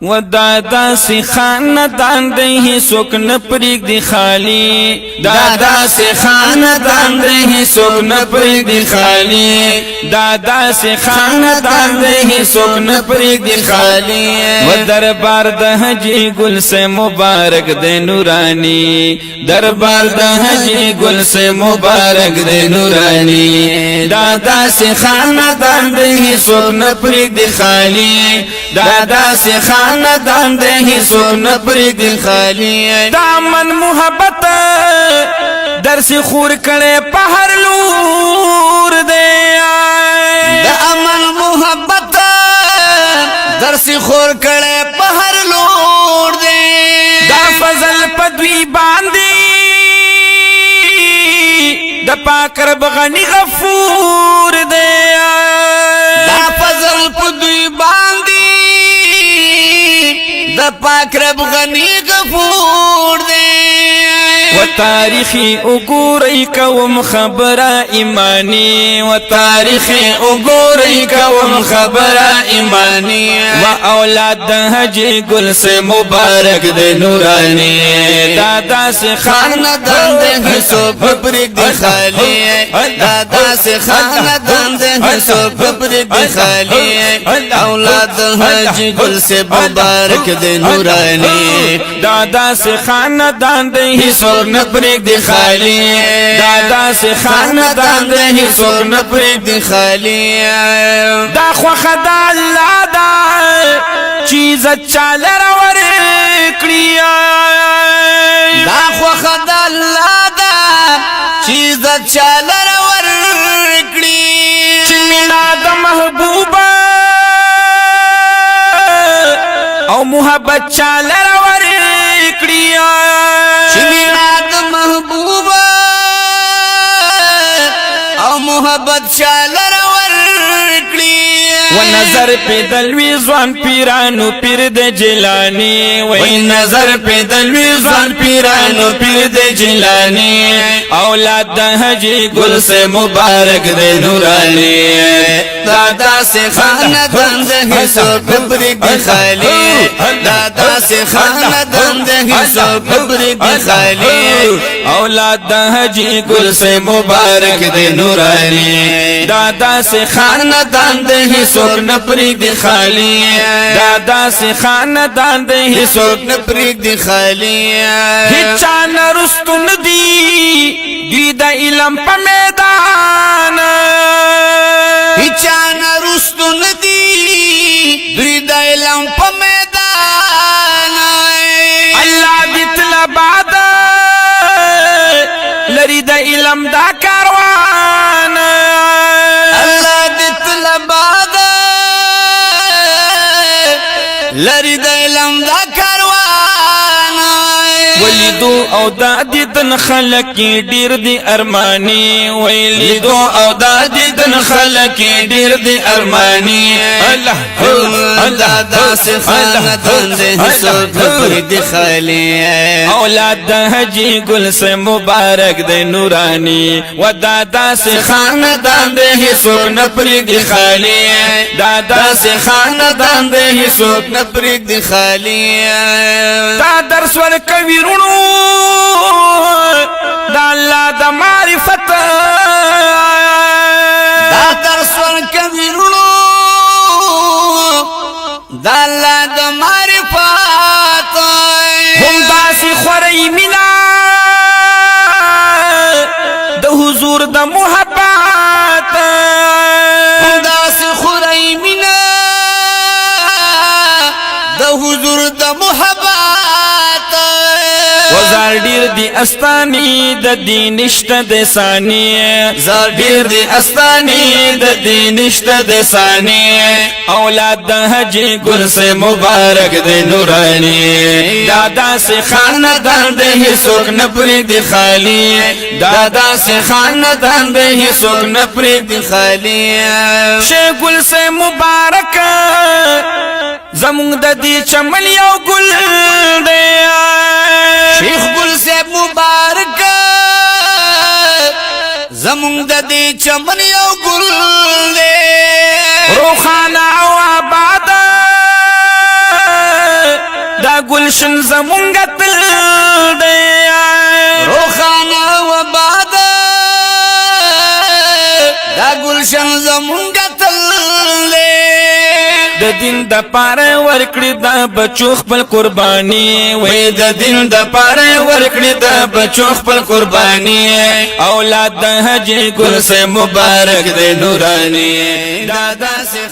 و دادا سی خاندان دی سوک نپریک دی خالی دادا سی خاندان دی سوک نپریک دی خالی دادا سی خاندان دی سوک نپریک دی خالی و دربار دا حجی گل سے مبارک دے نورانی دربار دا حجی گل سے مبارک دے نورانی دادا سی خاندان دی سوک نپریک دی خالی دادا سی خاندان دے سوک نپریک دی خالی دامن محبت درس خور کڑے پہر لور دے دامن محبت درس خور کڑے پہر لور دے دا فضل پدوی باندی دا پاک رب غنی غفور دے دا فضل پدوی باندی دا پاک رب غنی غفور دے و تاریخی اگوری کوم خبرہ ایمانی و تاریخی اگوری کوم خبرہ ایمانی و اولاد دا حجی گل سے مبارک دے نورانی دادا سے خاندان دے سوک نپریک دی خالی دادا سے خاندان دے سوک نپریک دی خالی اولاد دا حجی گل سے مبارک دے نورانی دادا سے خاندان دے سوک نپریک دی خالی دادا سے خاندان دے سوک نپریک دی خالی دا خوخ دا اللہ دا چیز چال رور کڑیا دا خوخ دا اللہ دا چیز چال رور کڑی چمینا دا محبوبا او محبت چال رور کڑیا چمینا دا محبوبا او محبت چال رور کڑی و نظر پی دلوی زوان پیرانو پیر د جلانی و نظر پی دلوی زوان پیرانو پیر د جلانی اولاد دا حجی گل سے مبارک دے نورانی دادا سے خاندان دے سوک نپریک دی خالی دادا سے خاندان دے سوک نپریک دی خالی اولاد دا حجی گل سے مبارک دے نورانی دادا سے خاندان دے سوک نپریک دی خالی دادا سے خاندان دے سوک نپریک دی خالی ہچان رستن دی دا علم پا میدان ہچان رستن دی دا علم پا میدان اللہ دی طلباد لری دا علم دا کاروان اللہ دی طلباد لری دا علم دا کاروان ولیدو او دا دیدن خلقی دیر دی ارمانی ولیدو او دا دیدن خلقی دیر دی ارمانی دادا سے خاندان دے سوک نپریک دی خالی اولاد دا حجی گل سے مبارک دے نورانی و دادا سے خاندان دے سوک نپریک دی خالی دادا سے خاندان دے سوک نپریک دی خالی دا درس ورکوی رونو دا اللہ دا معرفت دا درس ورکوی رونو دا اللہ دا معرفت ہم باسی خوری منا دا حضور دا محبت ہم باسی خوری منا دا حضور دا محبت وزار دیر دی استانی دا دی نشت دی ثانی زار دیر دی استانی دا دی نشت دی ثانی اولاد دا حجی گل سے مبارک دی نورانی دادا سے خاندان دے سوک نپریک دی خالی دادا سے خاندان دے سوک نپریک دی خالی شیخ گل سے مبارک زمونگ دا دی چمن یو گل دے شیخ گل سے مبارک زمونگ دا دی چمن یو گل دے روخانہ و آباد گلشن زمونگا تل دے روخانا و بادا دا گلشن زمونگا تل دے د دین د پاره ورکړی دا بچو خپل قربانی وې د دین د پاره ورکړی دا بچو خپل قربانی اولاد د حج ګل سے مبارک دے نورانی دادا سے